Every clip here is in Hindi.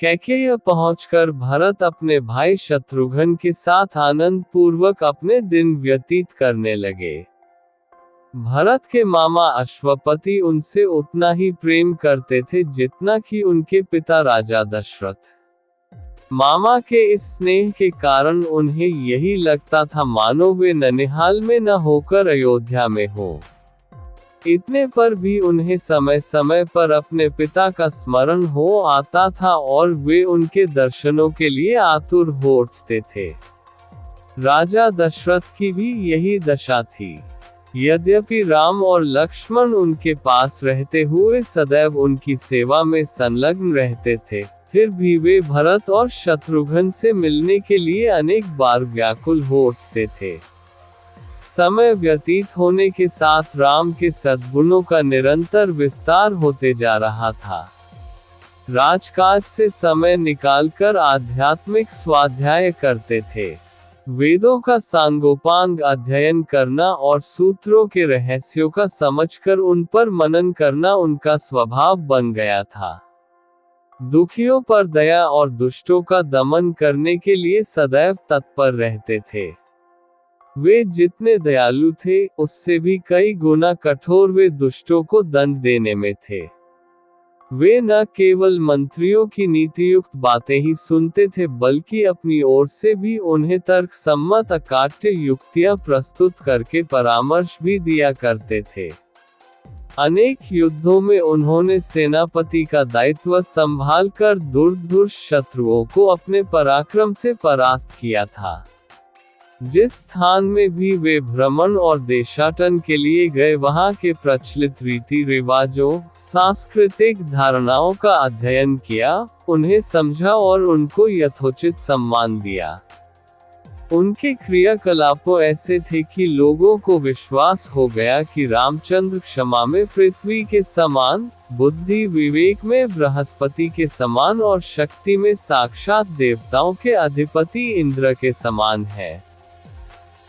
कैकेयी पहुंचकर भरत अपने भाई शत्रुघ्न के साथ आनंद पूर्वक अपने दिन व्यतीत करने लगे। भरत के मामा अश्वपति उनसे उतना ही प्रेम करते थे जितना कि उनके पिता राजा दशरथ। मामा के इस स्नेह के कारण उन्हें यही लगता था मानो वे ननिहाल में न होकर अयोध्या में हो। इतने पर भी उन्हें समय समय पर अपने पिता का स्मरण हो आता था और वे उनके दर्शनों के लिए आतुर हो उठते थे। राजा दशरथ की भी यही दशा थी। यद्यपि राम और लक्ष्मण उनके पास रहते हुए सदैव उनकी सेवा में संलग्न रहते थे, फिर भी वे भरत और शत्रुघ्न से मिलने के लिए अनेक बार व्याकुल हो उठते थे। समय व्यतीत होने के साथ राम के सद्गुणों का निरंतर विस्तार होते जा रहा था। राजकाज से समय निकालकर आध्यात्मिक स्वाध्याय करते थे। वेदों का सांगोपांग अध्ययन करना और सूत्रों के रहस्यों का समझकर उन पर मनन करना उनका स्वभाव बन गया था। दुखियों पर दया और दुष्टों का दमन करने के लिए सदैव तत्पर रहते थे। वे जितने दयालु थे, उससे भी कई गुना कठोर वे दुष्टों को दंड देने में थे। वे न केवल मंत्रियों की नीतियुक्त बातें ही सुनते थे बल्कि अपनी ओर से भी उन्हें तर्क सम्मत अकाट्य युक्तियां प्रस्तुत करके परामर्श भी दिया करते थे। अनेक युद्धों में उन्होंने सेनापति का दायित्व संभालकर दुर्धर्ष शत्रुओं को अपने पराक्रम से परास्त किया था। जिस स्थान में भी वे भ्रमण और देशाटन के लिए गए वहां के प्रचलित रीति रिवाजों, सांस्कृतिक धारणाओं का अध्ययन किया, उन्हें समझा और उनको यथोचित सम्मान दिया। उनके क्रियाकलापों ऐसे थे कि लोगों को विश्वास हो गया कि रामचंद्र क्षमा में पृथ्वी के समान, बुद्धि विवेक में बृहस्पति के समान और शक्ति में साक्षात देवताओं के अधिपति इंद्र के समान है।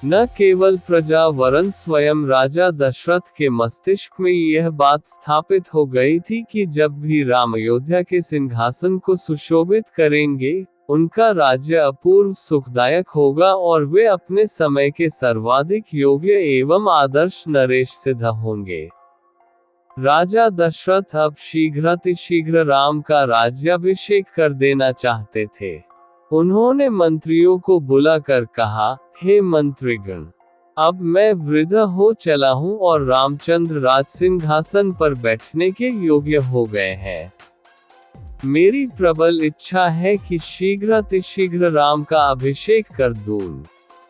न केवल प्रजा वरन स्वयं राजा दशरथ के मस्तिष्क में यह बात स्थापित हो गई थी कि जब भी राम अयोध्या के सिंहासन को सुशोभित करेंगे, उनका राज्य अपूर्व सुखदायक होगा और वे अपने समय के सर्वाधिक योग्य एवं आदर्श नरेश सिद्ध होंगे। राजा दशरथ अब शीघ्रातिशीघ्र राम का राज्याभिषेक कर देना चाहते थे। उन्होंने मंत्रियों को बुलाकर कहा, हे मंत्रीगण, अब मैं वृद्ध हो चला हूँ और रामचंद्र राज सिंहासन पर बैठने के योग्य हो गए हैं। मेरी प्रबल इच्छा है कि शीघ्रातिशीघ्र राम का अभिषेक कर दूं।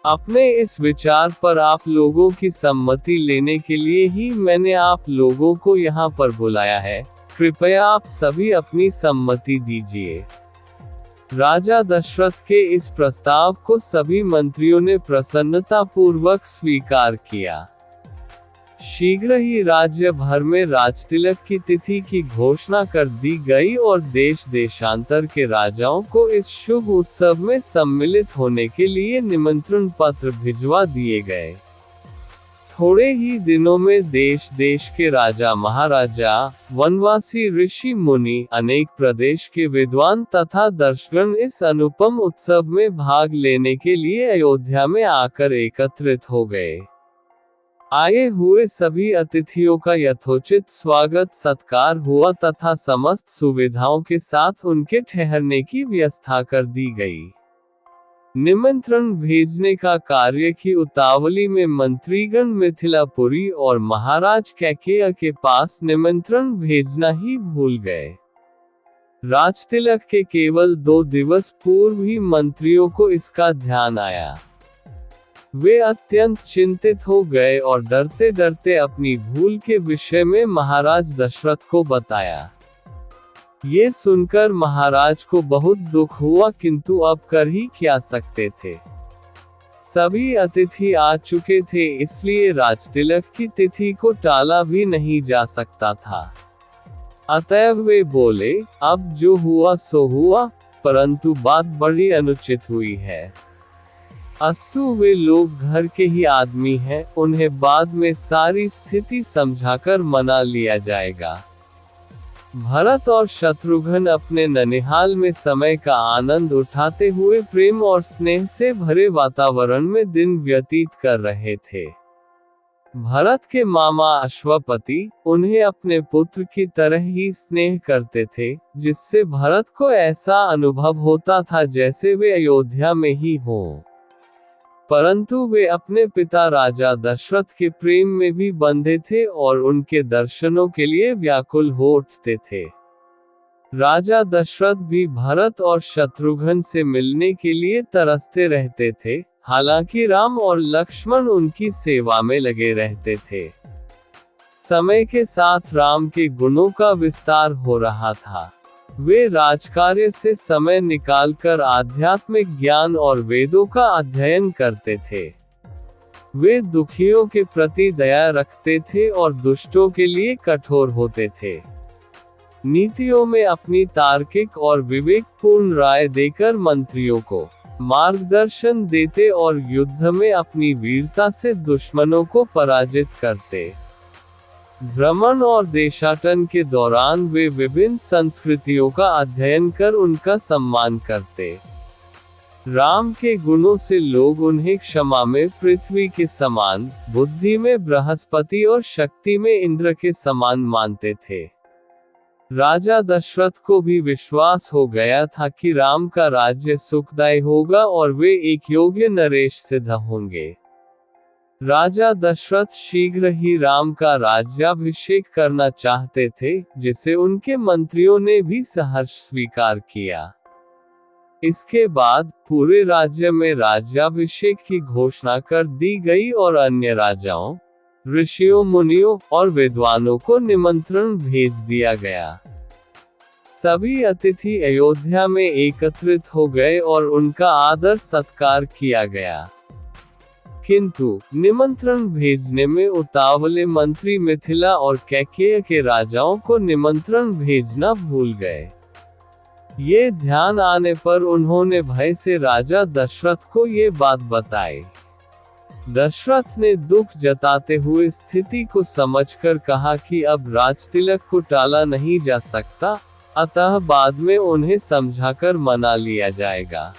अपने इस विचार पर आप लोगों की सम्मति लेने के लिए ही मैंने आप लोगों को यहाँ पर बुलाया है। कृपया आप सभी अपनी सम्मति दीजिए। राजा दशरथ के इस प्रस्ताव को सभी मंत्रियों ने प्रसन्नतापूर्वक स्वीकार किया। शीघ्र ही राज्य भर में राजतिलक की तिथि की घोषणा कर दी गई और देश देशांतर के राजाओं को इस शुभ उत्सव में सम्मिलित होने के लिए निमंत्रण पत्र भिजवा दिए गए। थोड़े ही दिनों में देश देश के राजा महाराजा, वनवासी ऋषि मुनि, अनेक प्रदेश के विद्वान तथा दर्शकगण इस अनुपम उत्सव में भाग लेने के लिए अयोध्या में आकर एकत्रित हो गए। आए हुए सभी अतिथियों का यथोचित स्वागत सत्कार हुआ तथा समस्त सुविधाओं के साथ उनके ठहरने की व्यवस्था कर दी गई। निमंत्रण भेजने का कार्य की उतावली में मंत्रीगण मिथिलापुरी और महाराज कैकेयी के पास निमंत्रण भेजना ही भूल गए। राजतिलक के केवल 2 दिवस पूर्व ही मंत्रियों को इसका ध्यान आया। वे अत्यंत चिंतित हो गए और डरते डरते अपनी भूल के विषय में महाराज दशरथ को बताया। ये सुनकर महाराज को बहुत दुख हुआ, किंतु अब कर ही क्या सकते थे। सभी अतिथि आ चुके थे, इसलिए राजतिलक की तिथि को टाला भी नहीं जा सकता था। अतएव वे बोले, अब जो हुआ सो हुआ, परंतु बात बड़ी अनुचित हुई है। अस्तु वे लोग घर के ही आदमी हैं, उन्हें बाद में सारी स्थिति समझाकर मना लिया जाएगा। भरत और शत्रुघ्न अपने ननिहाल में समय का आनंद उठाते हुए प्रेम और स्नेह से भरे वातावरण में दिन व्यतीत कर रहे थे। भरत के मामा अश्वपति उन्हें अपने पुत्र की तरह ही स्नेह करते थे, जिससे भरत को ऐसा अनुभव होता था जैसे वे अयोध्या में ही हों। परंतु वे अपने पिता राजा दशरथ के प्रेम में भी बंधे थे और उनके दर्शनों के लिए व्याकुल हो उठते थे। राजा दशरथ भी भरत और शत्रुघ्न से मिलने के लिए तरसते रहते थे, हालांकि राम और लक्ष्मण उनकी सेवा में लगे रहते थे। समय के साथ राम के गुणों का विस्तार हो रहा था। वे राजकार्य से समय निकालकर आध्यात्मिक ज्ञान और वेदों का अध्ययन करते थे। वे दुखियों के प्रति दया रखते थे और दुष्टों के लिए कठोर होते थे। नीतियों में अपनी तार्किक और विवेकपूर्ण राय देकर मंत्रियों को मार्गदर्शन देते और युद्ध में अपनी वीरता से दुश्मनों को पराजित करते। भ्रमण और देशाटन के दौरान वे विभिन्न संस्कृतियों का अध्ययन कर उनका सम्मान करते। राम के गुणों से लोग उन्हें क्षमा में पृथ्वी के समान, बुद्धि में बृहस्पति और शक्ति में इंद्र के समान मानते थे। राजा दशरथ को भी विश्वास हो गया था कि राम का राज्य सुखदायी होगा और वे एक योग्य नरेश सिद्ध होंगे। राजा दशरथ शीघ्र ही राम का राज्याभिषेक करना चाहते थे, जिसे उनके मंत्रियों ने भी सहर्ष स्वीकार किया। इसके बाद पूरे राज्य में राज्याभिषेक की घोषणा कर दी गई और अन्य राजाओं, ऋषियों, मुनियों और विद्वानों को निमंत्रण भेज दिया गया। सभी अतिथि अयोध्या में एकत्रित हो गए और उनका आदर सत्कार किया गया। किंतु निमंत्रण भेजने में उतावले मंत्री मिथिला और कैकेय के राजाओं को निमंत्रण भेजना भूल गए। ये ध्यान आने पर उन्होंने भय से राजा दशरथ को ये बात बताई। दशरथ ने दुख जताते हुए स्थिति को समझकर कहा कि अब राजतिलक को टाला नहीं जा सकता, अतः बाद में उन्हें समझाकर मना लिया जाएगा।